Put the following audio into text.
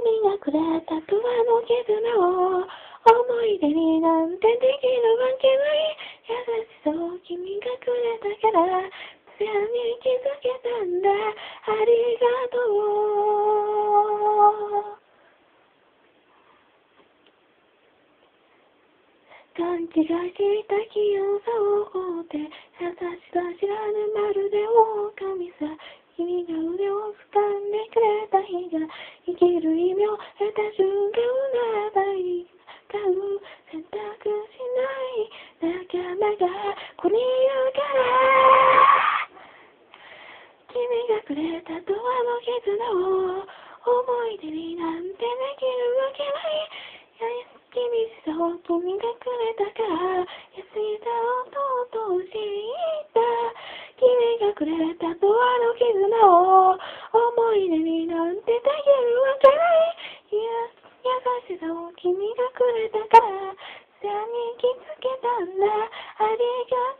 がくれたとの絆を思い出になんてできるわけない。優しさを君がくれたからつやに気づけたんだ。ありがとう。勘違いした器用さを放って優しさ知らぬまるで狼さ。君が腕を掴んでくれた日が生きる意味を得た瞬間ならばいい。買う選択しない仲間がここにいるから。君がくれたと絆を思い出になんてできるわけない。厳しさを君がくれたから優しさをとうとう知った。君がくれたと絆を思い出になんてできるわけない。優しさを君がくれたからさに気づけたんだ。ありがとう。